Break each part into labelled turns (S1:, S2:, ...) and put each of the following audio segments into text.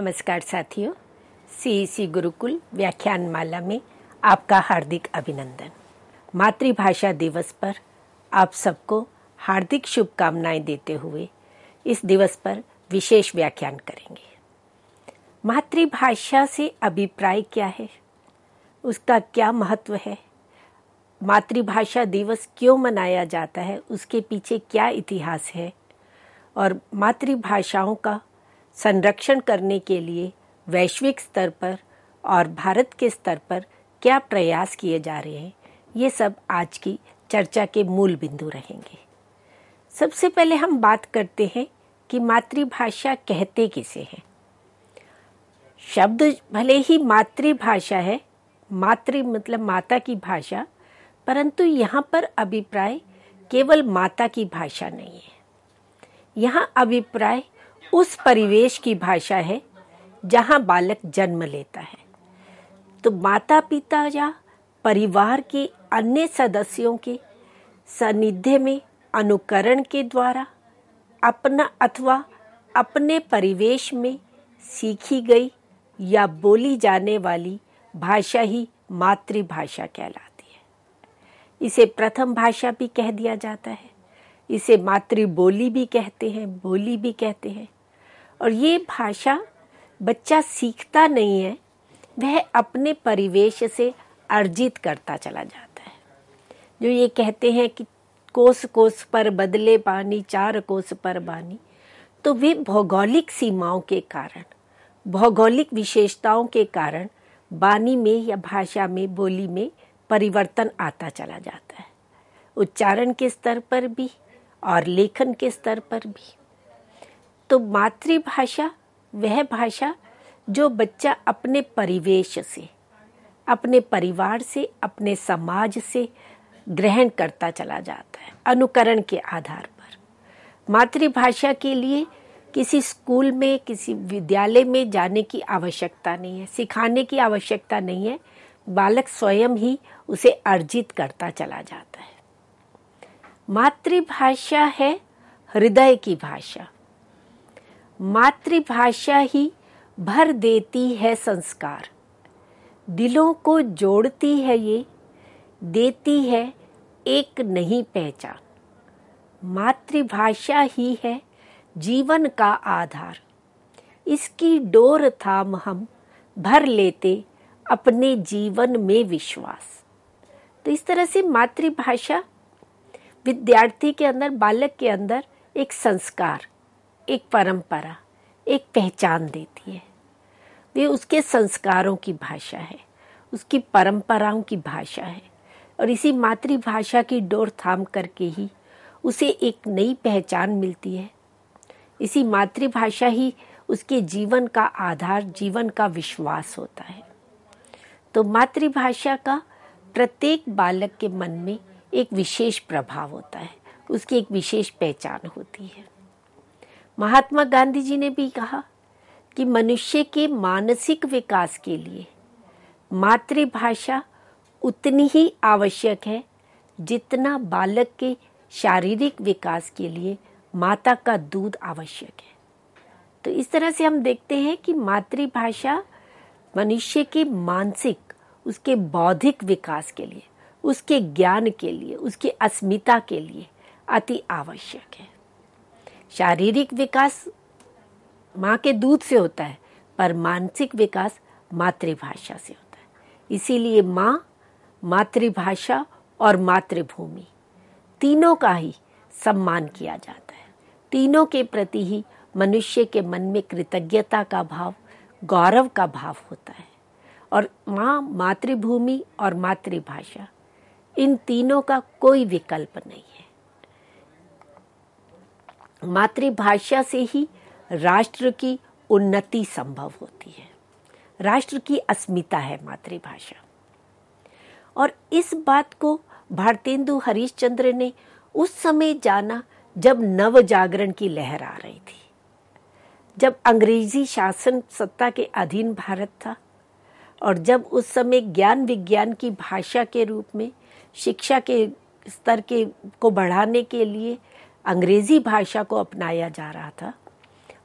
S1: नमस्कार साथियों, सीईसी गुरुकुल व्याख्यान माला में आपका हार्दिक अभिनंदन। मातृभाषा दिवस पर आप सबको हार्दिक शुभकामनाएं देते हुए इस दिवस पर विशेष व्याख्यान करेंगे। मातृभाषा से अभिप्राय क्या है, उसका क्या महत्व है, मातृभाषा दिवस क्यों मनाया जाता है, उसके पीछे क्या इतिहास है और मातृभाषाओं का संरक्षण करने के लिए वैश्विक स्तर पर और भारत के स्तर पर क्या प्रयास किए जा रहे हैं, ये सब आज की चर्चा के मूल बिंदु रहेंगे। सबसे पहले हम बात करते हैं कि मातृभाषा कहते किसे हैं। शब्द भले ही मातृभाषा है, मातृ मतलब माता की भाषा, परंतु यहाँ पर अभिप्राय केवल माता की भाषा नहीं है। यहाँ अभिप्राय उस परिवेश की भाषा है जहाँ बालक जन्म लेता है। तो माता पिता या परिवार के अन्य सदस्यों के सानिध्य में अनुकरण के द्वारा अपना अथवा अपने परिवेश में सीखी गई या बोली जाने वाली भाषा ही मातृभाषा कहलाती है। इसे प्रथम भाषा भी कह दिया जाता है, इसे मातृबोली भी कहते हैं, बोली भी कहते हैं। और ये भाषा बच्चा सीखता नहीं है, वह अपने परिवेश से अर्जित करता चला जाता है। जो ये कहते हैं कि कोस कोस पर बदले पानी, चार कोस पर बानी, तो वे भौगोलिक सीमाओं के कारण, भौगोलिक विशेषताओं के कारण बानी में या भाषा में, बोली में परिवर्तन आता चला जाता है, उच्चारण के स्तर पर भी और लेखन के स्तर पर भी। तो मातृभाषा वह भाषा जो बच्चा अपने परिवेश से, अपने परिवार से, अपने समाज से ग्रहण करता चला जाता है अनुकरण के आधार पर। मातृभाषा के लिए किसी स्कूल में, किसी विद्यालय में जाने की आवश्यकता नहीं है, सिखाने की आवश्यकता नहीं है, बालक स्वयं ही उसे अर्जित करता चला जाता है। मातृभाषा है हृदय की भाषा। मातृभाषा ही भर देती है संस्कार, दिलों को जोड़ती है, ये देती है एक नई पहचान। मातृभाषा ही है जीवन का आधार, इसकी डोर थाम हम भर लेते अपने जीवन में विश्वास। तो इस तरह से मातृभाषा विद्यार्थी के अंदर, बालक के अंदर एक संस्कार, एक परंपरा, एक पहचान देती है। वे उसके संस्कारों की भाषा है, उसकी परंपराओं की भाषा है। और इसी मातृभाषा की डोर थाम करके ही उसे एक नई पहचान मिलती है। इसी मातृभाषा ही उसके जीवन का आधार, जीवन का विश्वास होता है। तो मातृभाषा का प्रत्येक बालक के मन में एक विशेष प्रभाव होता है, उसकी एक विशेष पहचान होती है। महात्मा गांधी जी ने भी कहा कि मनुष्य के मानसिक विकास के लिए मातृभाषा उतनी ही आवश्यक है जितना बालक के शारीरिक विकास के लिए माता का दूध आवश्यक है। तो इस तरह से हम देखते हैं कि मातृभाषा मनुष्य के मानसिक, उसके बौद्धिक विकास के लिए, उसके ज्ञान के लिए, उसकी अस्मिता के लिए अति आवश्यक है। शारीरिक विकास माँ के दूध से होता है, पर मानसिक विकास मातृभाषा से होता है। इसीलिए माँ, मातृभाषा और मातृभूमि तीनों का ही सम्मान किया जाता है। तीनों के प्रति ही मनुष्य के मन में कृतज्ञता का भाव, गौरव का भाव होता है। और माँ, मातृभूमि और मातृभाषा, इन तीनों का कोई विकल्प नहीं है। मातृभाषा से ही राष्ट्र की उन्नति संभव होती है, राष्ट्र की अस्मिता है मातृभाषा। और इस बात को भारतेंदु हरिश्चंद्र ने उस समय जाना जब नव जागरण की लहर आ रही थी, जब अंग्रेजी शासन सत्ता के अधीन भारत था और जब उस समय ज्ञान विज्ञान की भाषा के रूप में शिक्षा के स्तर को बढ़ाने के लिए अंग्रेजी भाषा को अपनाया जा रहा था।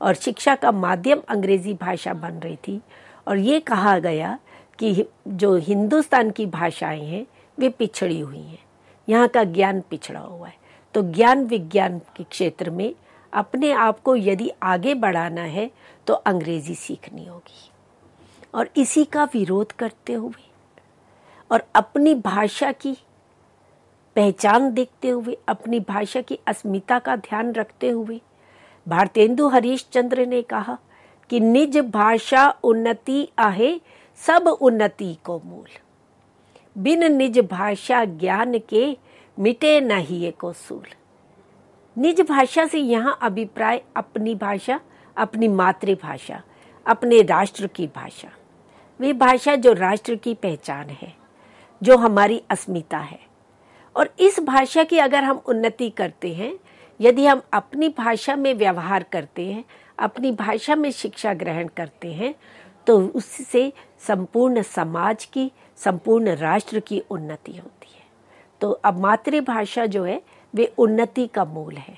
S1: और शिक्षा का माध्यम अंग्रेजी भाषा बन रही थी। और ये कहा गया कि जो हिंदुस्तान की भाषाएं हैं वे पिछड़ी हुई हैं, यहाँ का ज्ञान पिछड़ा हुआ है। तो ज्ञान विज्ञान के क्षेत्र में अपने आप को यदि आगे बढ़ाना है तो अंग्रेजी सीखनी होगी। और इसी का विरोध करते हुए और अपनी भाषा की पहचान देखते हुए, अपनी भाषा की अस्मिता का ध्यान रखते हुए भारतेंदु हरीशचंद्र ने कहा कि निज भाषा उन्नति आहे सब उन्नति को मूल, बिन निज भाषा ज्ञान के मिटे नहीं एको सूल। निज भाषा से यहाँ अभिप्राय अपनी भाषा, अपनी मातृभाषा, अपने राष्ट्र की भाषा, वे भाषा जो राष्ट्र की पहचान है, जो हमारी अस्मिता है। और इस भाषा की अगर हम उन्नति करते हैं, यदि हम अपनी भाषा में व्यवहार करते हैं, अपनी भाषा में शिक्षा ग्रहण करते हैं, तो उससे संपूर्ण समाज की, संपूर्ण राष्ट्र की उन्नति होती है। तो अब मातृभाषा जो है वे उन्नति का मूल है।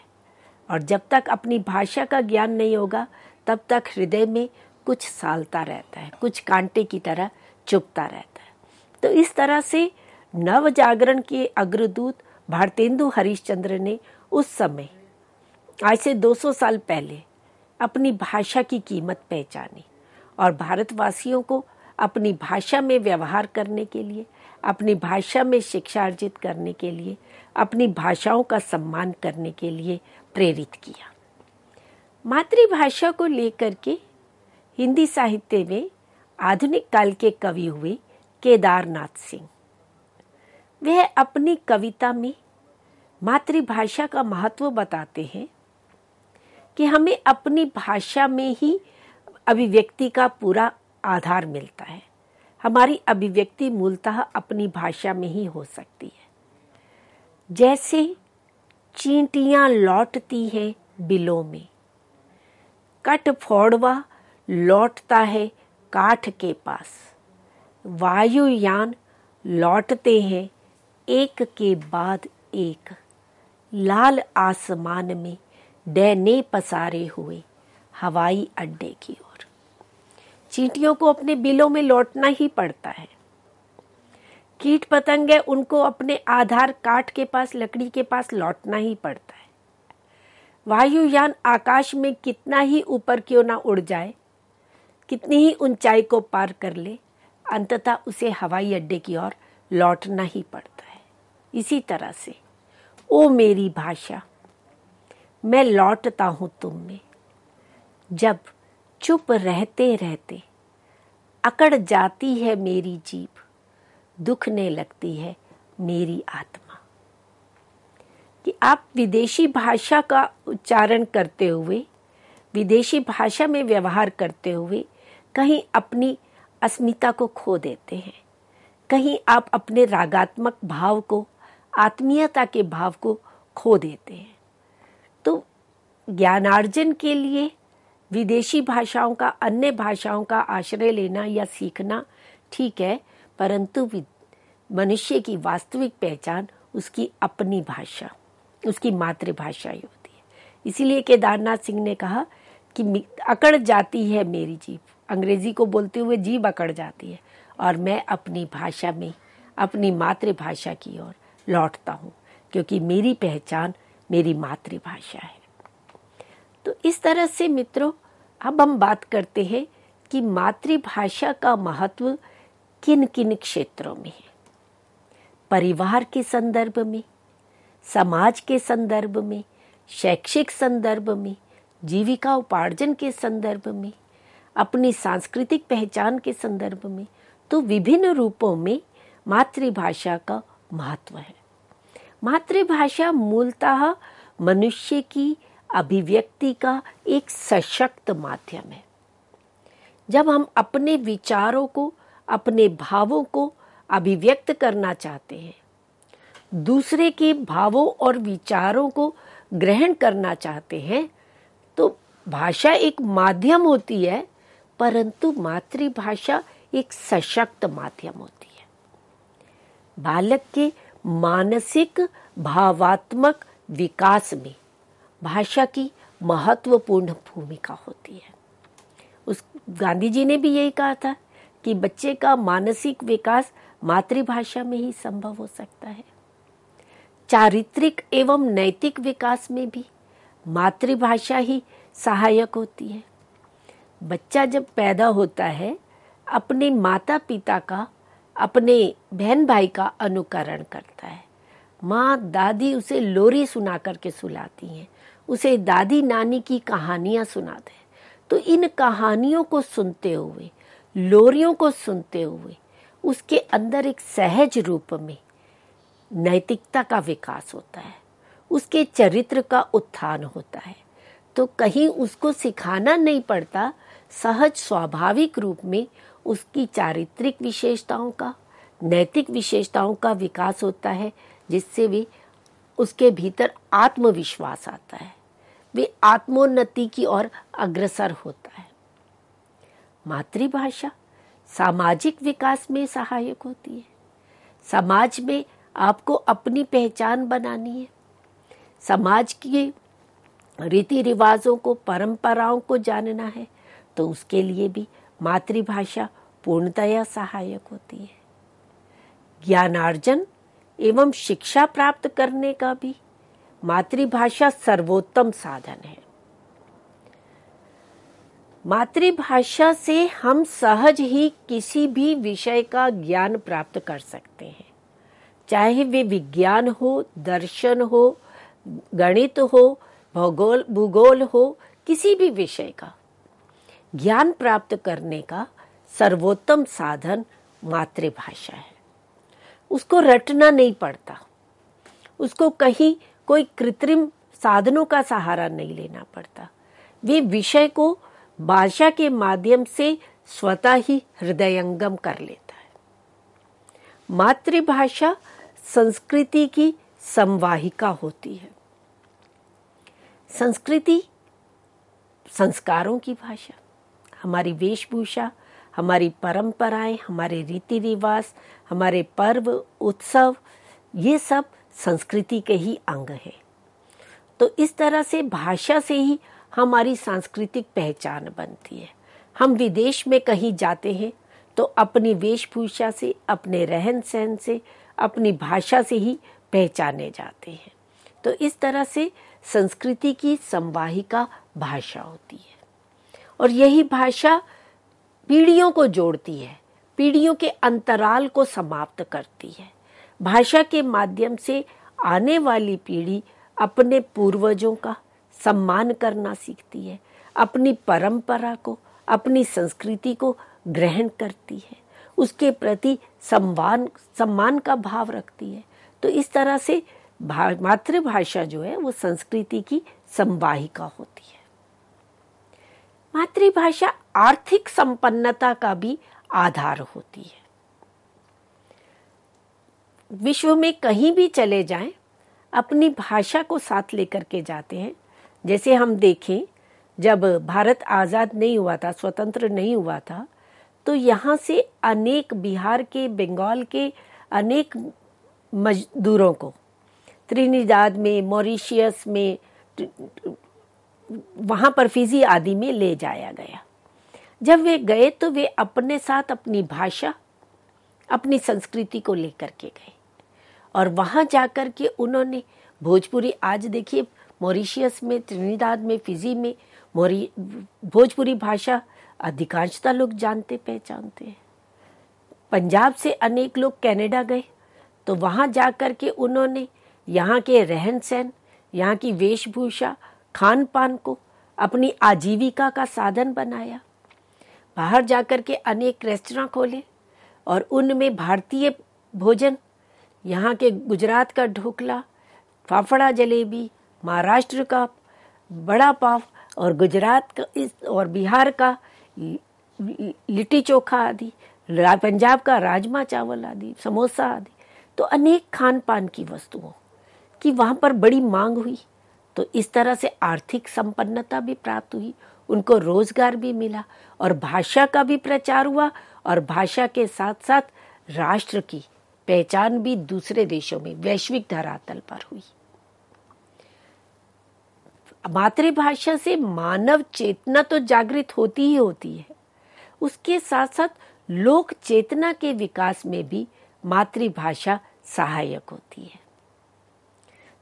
S1: और जब तक अपनी भाषा का ज्ञान नहीं होगा तब तक हृदय में कुछ सालता रहता है, कुछ कांटे की तरह चुभता रहता है। तो इस तरह से नव जागरण के अग्रदूत भारतेंदु हरीशचंद्र ने उस समय, आज से 200 साल पहले, अपनी भाषा की कीमत पहचानी और भारतवासियों को अपनी भाषा में व्यवहार करने के लिए, अपनी भाषा में शिक्षा अर्जित करने के लिए, अपनी भाषाओं का सम्मान करने के लिए प्रेरित किया। मातृभाषा को लेकर के हिंदी साहित्य में आधुनिक काल के कवि हुए केदारनाथ सिंह। वह अपनी कविता में मातृभाषा का महत्व बताते हैं कि हमें अपनी भाषा में ही अभिव्यक्ति का पूरा आधार मिलता है। हमारी अभिव्यक्ति मूलतः अपनी भाषा में ही हो सकती है। जैसे चींटियां लौटती हैं बिलों में, कट फोड़वा लौटता है काठ के पास, वायुयान लौटते हैं एक के बाद एक, लाल आसमान में डैने पसारे हुए हवाई अड्डे की ओर। चींटियों को अपने बिलों में लौटना ही पड़ता है। कीट पतंगे उनको अपने आधार काठ के पास, लकड़ी के पास लौटना ही पड़ता है। वायुयान आकाश में कितना ही ऊपर क्यों ना उड़ जाए, कितनी ही ऊंचाई को पार कर ले, अंततः उसे हवाई अड्डे की ओर लौटना ही पड़ता है। इसी तरह से ओ मेरी भाषा, मैं लौटता हूँ तुम में, जब चुप रहते रहते अकड़ जाती है मेरी जीभ, दुखने लगती है मेरी आत्मा। कि आप विदेशी भाषा का उच्चारण करते हुए, विदेशी भाषा में व्यवहार करते हुए कहीं अपनी अस्मिता को खो देते हैं, कहीं आप अपने रागात्मक भाव को, आत्मीयता के भाव को खो देते हैं। तो ज्ञानार्जन के लिए विदेशी भाषाओं का, अन्य भाषाओं का आश्रय लेना या सीखना ठीक है, परंतु मनुष्य की वास्तविक पहचान उसकी अपनी भाषा, उसकी मातृभाषा ही होती है। इसीलिए केदारनाथ सिंह ने कहा कि अकड़ जाती है मेरी जीभ, अंग्रेजी को बोलते हुए जीभ अकड़ जाती है और मैं अपनी भाषा में, अपनी मातृभाषा की ओर लौटता हूँ, क्योंकि मेरी पहचान मेरी मातृभाषा है। तो इस तरह से मित्रों, अब हम बात करते हैं कि मातृभाषा का महत्व किन किन क्षेत्रों में है। परिवार के संदर्भ में, समाज के संदर्भ में, शैक्षिक संदर्भ में, जीविका उपार्जन के संदर्भ में, अपनी सांस्कृतिक पहचान के संदर्भ में, तो विभिन्न रूपों में मातृभाषा का महत्व है। मातृभाषा मूलतः मनुष्य की अभिव्यक्ति का एक सशक्त माध्यम है। जब हम अपने विचारों को, अपने भावों को अभिव्यक्त करना चाहते हैं, दूसरे के भावों और विचारों को ग्रहण करना चाहते हैं, तो भाषा एक माध्यम होती है, परंतु मातृभाषा एक सशक्त माध्यम होती है। बालक के मानसिक भावात्मक विकास में भाषा की महत्वपूर्ण भूमिका होती है। उस गांधी जी ने भी यही कहा था कि बच्चे का मानसिक विकास मातृभाषा में ही संभव हो सकता है। चारित्रिक एवं नैतिक विकास में भी मातृभाषा ही सहायक होती है। बच्चा जब पैदा होता है अपने माता पिता का, अपने बहन भाई का अनुकरण करता है। माँ दादी उसे लोरी सुना करके सुलाती हैं, उसे दादी नानी की कहानियाँ सुनाते हैं। तो इन कहानियों को सुनते हुए, लोरियों को सुनते हुए उसके अंदर एक सहज रूप में नैतिकता का विकास होता है, उसके चरित्र का उत्थान होता है। तो कहीं उसको सिखाना नहीं पड़ता, सहज स्वाभाविक रूप में उसकी चारित्रिक विशेषताओं का, नैतिक विशेषताओं का विकास होता है, जिससे भी उसके भीतर आत्मविश्वास आता है, वे आत्मोन्नति की ओर अग्रसर होता है। मातृभाषा सामाजिक विकास में सहायक होती है। समाज में आपको अपनी पहचान बनानी है, समाज के रीति रिवाजों को, परंपराओं को जानना है, तो उसके लिए भी मातृभाषा पूर्णतया सहायक होती है। ज्ञानार्जन एवं शिक्षा प्राप्त करने का भी मातृभाषा सर्वोत्तम साधन है। मातृभाषा से हम सहज ही किसी भी विषय का ज्ञान प्राप्त कर सकते हैं, चाहे वे विज्ञान हो, दर्शन हो, गणित हो, भूगोल हो, किसी भी विषय का ज्ञान प्राप्त करने का सर्वोत्तम साधन मातृभाषा है। उसको रटना नहीं पड़ता, उसको कहीं कोई कृत्रिम साधनों का सहारा नहीं लेना पड़ता। वे विषय को भाषा के माध्यम से स्वतः ही हृदयंगम कर लेता है। मातृभाषा संस्कृति की संवाहिका होती है। संस्कृति संस्कारों की भाषा, हमारी वेशभूषा, हमारी परंपराएं, हमारे रीति रिवाज, हमारे पर्व उत्सव, ये सब संस्कृति के ही अंग हैं। तो इस तरह से भाषा से ही हमारी सांस्कृतिक पहचान बनती है। हम विदेश में कहीं जाते हैं तो अपनी वेशभूषा से, अपने रहन सहन से, अपनी भाषा से ही पहचाने जाते हैं। तो इस तरह से संस्कृति की संवाहिका भाषा होती है, और यही भाषा पीढ़ियों को जोड़ती है, पीढ़ियों के अंतराल को समाप्त करती है। भाषा के माध्यम से आने वाली पीढ़ी अपने पूर्वजों का सम्मान करना सीखती है, अपनी परंपरा को, अपनी संस्कृति को ग्रहण करती है, उसके प्रति सम्मान का भाव रखती है। तो इस तरह से मातृभाषा जो है वो संस्कृति की संवाहिका होती है। मातृभाषा आर्थिक संपन्नता का भी आधार होती है। विश्व में कहीं भी चले जाएं, अपनी भाषा को साथ लेकर के जाते हैं। जैसे हम देखें, जब भारत आज़ाद नहीं हुआ था, स्वतंत्र नहीं हुआ था, तो यहाँ से अनेक बिहार के, बंगाल के अनेक मजदूरों को त्रिनिदाद में, मॉरिशियस में, वहाँ पर फिजी आदि में ले जाया गया। जब वे गए तो वे अपने साथ अपनी भाषा, अपनी संस्कृति को लेकर के गए, और वहाँ जाकर के उन्होंने भोजपुरी, आज देखिए मॉरिशियस में, त्रिनिदाद में, फिजी में भोजपुरी भाषा अधिकांशतः लोग जानते पहचानते हैं। पंजाब से अनेक लोग कनाडा गए तो वहाँ जाकर के उन्होंने यहाँ के रहन सहन, यहाँ की वेशभूषा, खान पान को अपनी आजीविका का साधन बनाया। बाहर जाकर के अनेक रेस्टोरेंट खोले और उनमें भारतीय भोजन, यहाँ के गुजरात का ढोकला, फाफड़ा जलेबी, महाराष्ट्र का बड़ा पाव और गुजरात का और बिहार का लिट्टी चोखा आदि, पंजाब का राजमा चावल आदि, समोसा आदि, तो अनेक खान पान की वस्तुओं की वहाँ पर बड़ी मांग हुई। तो इस तरह से आर्थिक संपन्नता भी प्राप्त हुई, उनको रोजगार भी मिला और भाषा का भी प्रचार हुआ, और भाषा के साथ साथ राष्ट्र की पहचान भी दूसरे देशों में, वैश्विक धरातल पर हुई। मातृभाषा से मानव चेतना तो जागृत होती ही होती है, उसके साथ साथ लोक चेतना के विकास में भी मातृभाषा सहायक होती है।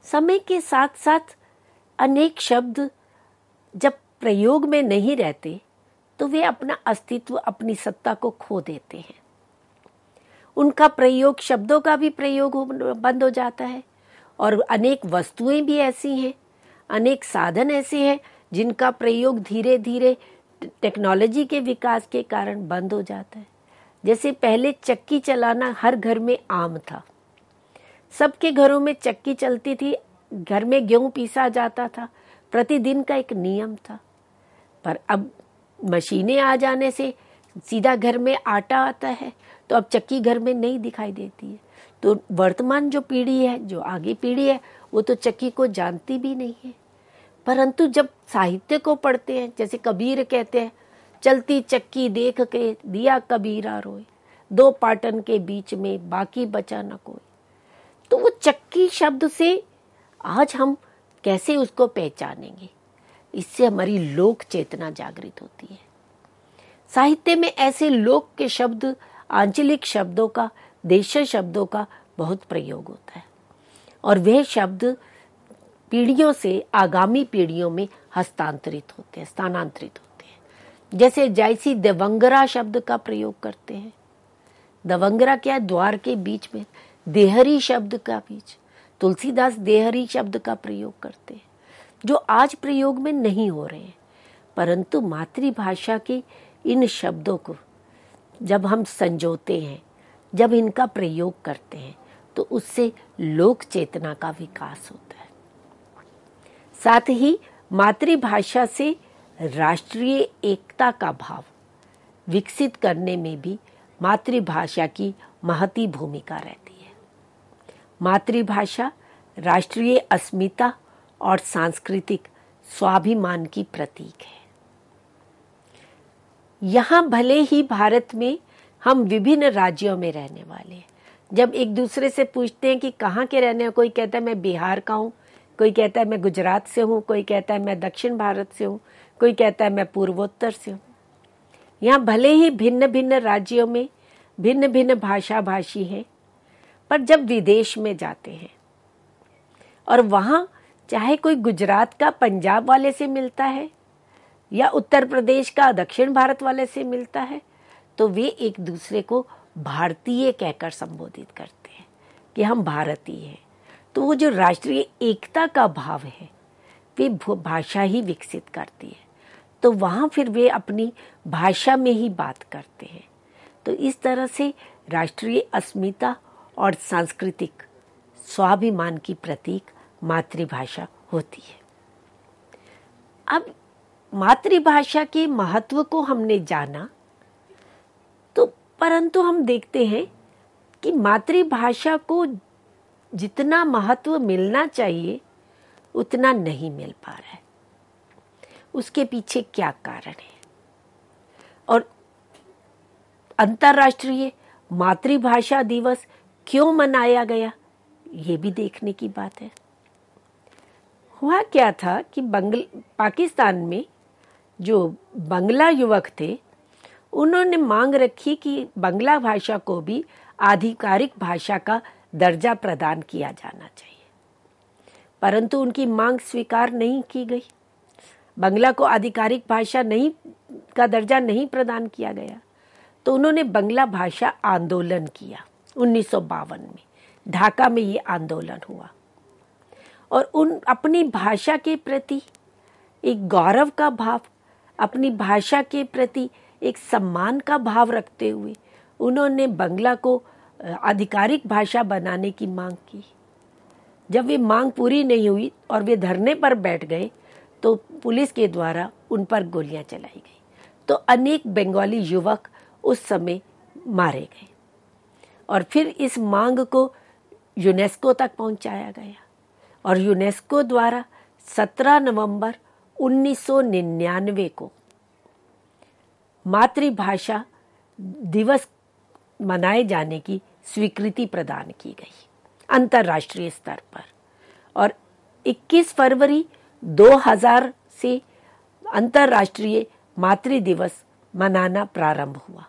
S1: समय के साथ साथ अनेक शब्द जब प्रयोग में नहीं रहते तो वे अपना अस्तित्व, अपनी सत्ता को खो देते हैं। उनका प्रयोग, शब्दों का भी प्रयोग बंद हो जाता है। और अनेक वस्तुएं भी ऐसी हैं, अनेक साधन ऐसे हैं जिनका प्रयोग धीरे धीरे टेक्नोलॉजी के विकास के कारण बंद हो जाता है। जैसे पहले चक्की चलाना हर घर में आम था, सबके घरों में चक्की चलती थी, घर में गेहूं पीसा जाता था, प्रतिदिन का एक नियम था। पर अब मशीनें आ जाने से सीधा घर में आटा आता है, तो अब चक्की घर में नहीं दिखाई देती है। तो वर्तमान जो पीढ़ी है, जो आगे पीढ़ी है, वो तो चक्की को जानती भी नहीं है। परंतु जब साहित्य को पढ़ते हैं, जैसे कबीर कहते हैं, चलती चक्की देख के दिया कबीरा रोए, दो पाटन के बीच में बाकी बचा न कोई। तो वो चक्की शब्द से आज हम कैसे उसको पहचानेंगे? इससे हमारी लोक चेतना जागृत होती है। साहित्य में ऐसे लोक के शब्द, आंचलिक शब्दों का, देशीय शब्दों का बहुत प्रयोग होता है और वह शब्द पीढ़ियों से आगामी पीढ़ियों में हस्तांतरित होते हैं, स्थानांतरित होते हैं। जैसे जायसी देवंगरा शब्द का प्रयोग करते हैं। दवंगरा क्या है? द्वार के बीच में। देहरी शब्द का बीच, तुलसीदास देहरी शब्द का प्रयोग करते हैं, जो आज प्रयोग में नहीं हो रहे हैं। परंतु मातृभाषा के इन शब्दों को जब हम संजोते हैं, जब इनका प्रयोग करते हैं, तो उससे लोक चेतना का विकास होता है। साथ ही मातृभाषा से राष्ट्रीय एकता का भाव विकसित करने में भी मातृभाषा की महती भूमिका रहती है। मातृभाषा राष्ट्रीय अस्मिता और सांस्कृतिक स्वाभिमान की प्रतीक है। यहाँ भले ही भारत में हम विभिन्न राज्यों में रहने वाले हैं, जब एक दूसरे से पूछते हैं कि कहाँ के रहने हैं, कोई कहता है मैं बिहार का हूँ, कोई कहता है मैं गुजरात से हूँ, कोई कहता है मैं दक्षिण भारत से हूँ, कोई कहता है मैं पूर्वोत्तर से हूँ। यहाँ भले ही भिन्न भिन्न राज्यों में भिन्न भिन्न भाषा भाषी हैं, पर जब विदेश में जाते हैं और वहाँ चाहे कोई गुजरात का पंजाब वाले से मिलता है या उत्तर प्रदेश का दक्षिण भारत वाले से मिलता है, तो वे एक दूसरे को भारतीय कहकर संबोधित करते हैं कि हम भारतीय हैं। तो वो जो राष्ट्रीय एकता का भाव है, वे भाषा ही विकसित करती है। तो वहाँ फिर वे अपनी भाषा में ही बात करते हैं। तो इस तरह से राष्ट्रीय अस्मिता और सांस्कृतिक स्वाभिमान की प्रतीक मातृभाषा होती है। अब मातृभाषा के महत्व को हमने जाना, तो परंतु हम देखते हैं कि मातृभाषा को जितना महत्व मिलना चाहिए उतना नहीं मिल पा रहा है। उसके पीछे क्या कारण है? और अंतर्राष्ट्रीय मातृभाषा दिवस क्यों मनाया गया, ये भी देखने की बात है। हुआ क्या था कि पाकिस्तान में जो बंगला युवक थे, उन्होंने मांग रखी कि बंगला भाषा को भी आधिकारिक भाषा का दर्जा प्रदान किया जाना चाहिए, परंतु उनकी मांग स्वीकार नहीं की गई। बंगला को आधिकारिक भाषा का दर्जा नहीं प्रदान किया गया। तो उन्होंने बंगला भाषा आंदोलन किया 1952 में। ढाका में ये आंदोलन हुआ और अपनी भाषा के प्रति एक गौरव का भाव, अपनी भाषा के प्रति एक सम्मान का भाव रखते हुए उन्होंने बंगला को आधिकारिक भाषा बनाने की मांग की। जब वे मांग पूरी नहीं हुई और वे धरने पर बैठ गए, तो पुलिस के द्वारा उन पर गोलियां चलाई गई। तो अनेक बंगाली युवक उस समय मारे गए और फिर इस मांग को यूनेस्को तक पहुंचाया गया और यूनेस्को द्वारा 17 नवंबर 1999 को मातृभाषा दिवस मनाए जाने की स्वीकृति प्रदान की गई अंतर्राष्ट्रीय स्तर पर। और 21 फरवरी 2000 से अंतर्राष्ट्रीय मातृ दिवस मनाना प्रारंभ हुआ।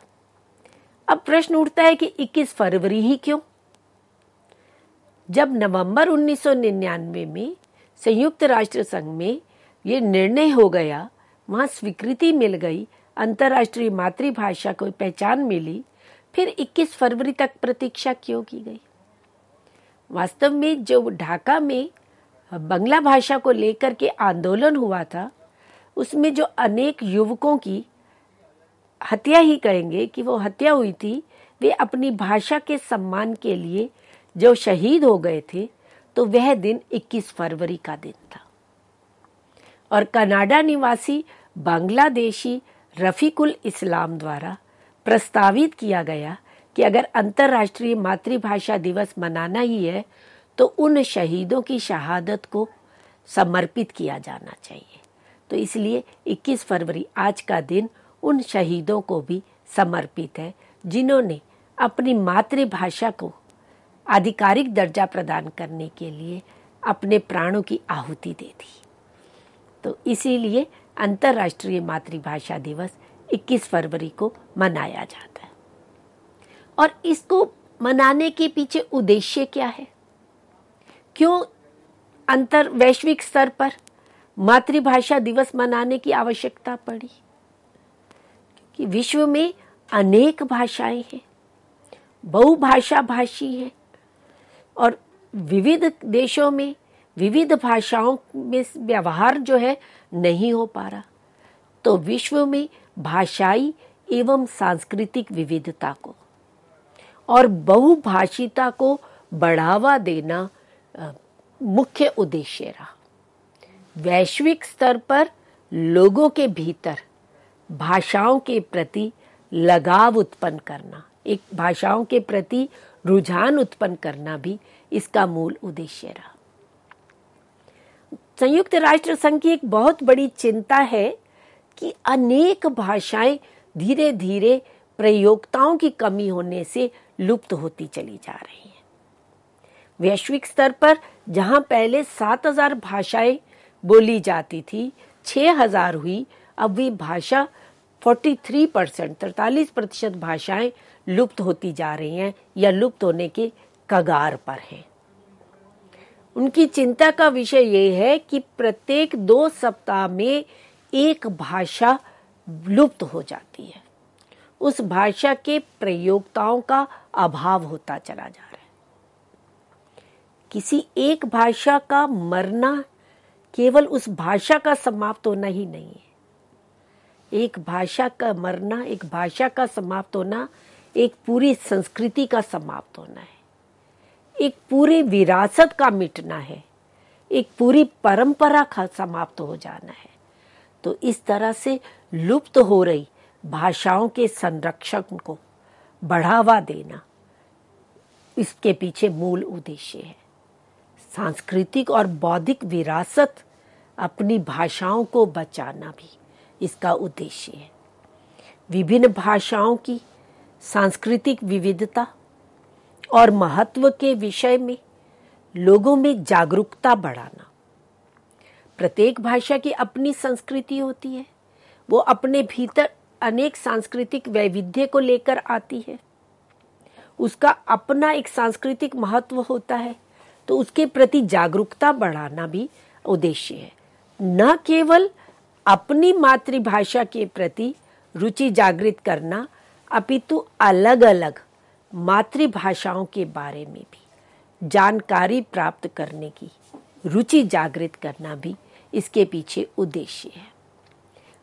S1: अब प्रश्न उठता है कि 21 फरवरी ही क्यों? जब नवंबर 1999 में संयुक्त राष्ट्र संघ में ये निर्णय हो गया, वहां स्वीकृति मिल गई, अंतर्राष्ट्रीय मातृभाषा को पहचान मिली, फिर 21 फरवरी तक प्रतीक्षा क्यों की गई? वास्तव में जो ढाका में बांग्ला भाषा को लेकर के आंदोलन हुआ था, उसमें जो अनेक युवकों की हत्या ही कहेंगे कि वो हत्या हुई थी, वे अपनी भाषा के सम्मान के लिए जो शहीद हो गए थे, तो वह दिन 21 फरवरी का दिन था। और कनाडा निवासी बांग्लादेशी रफीकुल इस्लाम द्वारा प्रस्तावित किया गया कि अगर अंतर्राष्ट्रीय मातृभाषा दिवस मनाना ही है तो उन शहीदों की शहादत को समर्पित किया जाना चाहिए। तो इसलिए 21 फरवरी आज का दिन उन शहीदों को भी समर्पित है जिन्होंने अपनी मातृभाषा को आधिकारिक दर्जा प्रदान करने के लिए अपने प्राणों की आहुति दे दी। तो इसीलिए अंतर्राष्ट्रीय मातृभाषा दिवस 21 फरवरी को मनाया जाता है। और इसको मनाने के पीछे उद्देश्य क्या है? क्यों वैश्विक स्तर पर मातृभाषा दिवस मनाने की आवश्यकता पड़ी? क्योंकि विश्व में अनेक भाषाएं हैं, बहुभाषा भाषी हैं, और विविध देशों में विविध भाषाओं में व्यवहार जो है नहीं हो पा रहा। तो विश्व में भाषाई एवं सांस्कृतिक विविधता को और बहुभाषिता को बढ़ावा देना मुख्य उद्देश्य रहा। वैश्विक स्तर पर लोगों के भीतर भाषाओं के प्रति लगाव उत्पन्न करना, एक भाषाओं के प्रति रुझान उत्पन्न करना भी इसका मूल उद्देश्य रहा। संयुक्त राष्ट्र संघ की एक बहुत बड़ी चिंता है कि अनेक भाषाएं धीरे धीरे प्रयोक्ताओं की कमी होने से लुप्त होती चली जा रही हैं। वैश्विक स्तर पर जहां पहले 7000 भाषाएं बोली जाती थी, 6000 हुई, अब वी भाषा 43% भाषाएं लुप्त होती जा रही हैं या लुप्त होने के कगार पर हैं। उनकी चिंता का विषय ये है कि प्रत्येक 2 सप्ताह में एक भाषा लुप्त हो जाती है। उस भाषा के प्रयोक्ताओं का अभाव होता चला जा रहा है। किसी एक भाषा का मरना केवल उस भाषा का समाप्त होना ही नहीं है। एक भाषा का मरना, एक भाषा का समाप्त होना, एक पूरी संस्कृति का समाप्त होना है, एक पूरी विरासत का मिटना है, एक पूरी परंपरा का समाप्त हो जाना है। तो इस तरह से लुप्त हो रही भाषाओं के संरक्षण को बढ़ावा देना इसके पीछे मूल उद्देश्य है। सांस्कृतिक और बौद्धिक विरासत, अपनी भाषाओं को बचाना भी इसका उद्देश्य है। विभिन्न भाषाओं की सांस्कृतिक विविधता और महत्व के विषय में लोगों में जागरूकता बढ़ाना। प्रत्येक भाषा की अपनी संस्कृति होती है, वो अपने भीतर अनेक सांस्कृतिक वैविध्य को लेकर आती है, उसका अपना एक सांस्कृतिक महत्व होता है। तो उसके प्रति जागरूकता बढ़ाना भी उद्देश्य है। न केवल अपनी मातृभाषा के प्रति रुचि जागृत करना, अपितु अलग अलग मातृभाषाओं के बारे में भी जानकारी प्राप्त करने की रुचि जागृत करना भी इसके पीछे उद्देश्य है।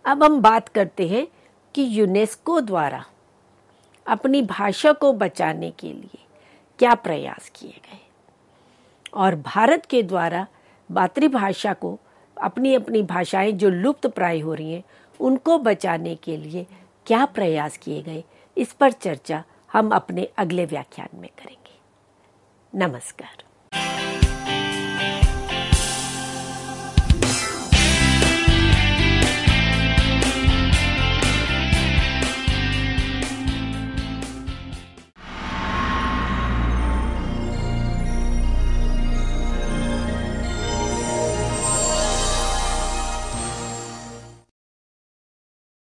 S1: अब हम बात करते हैं कि यूनेस्को द्वारा अपनी भाषा को बचाने के लिए क्या प्रयास किए गए और भारत के द्वारा मातृभाषा को, अपनी अपनी भाषाएं जो लुप्त प्राय हो रही हैं, उनको बचाने के लिए क्या प्रयास किए गए, इस पर चर्चा हम अपने अगले व्याख्यान में करेंगे। नमस्कार।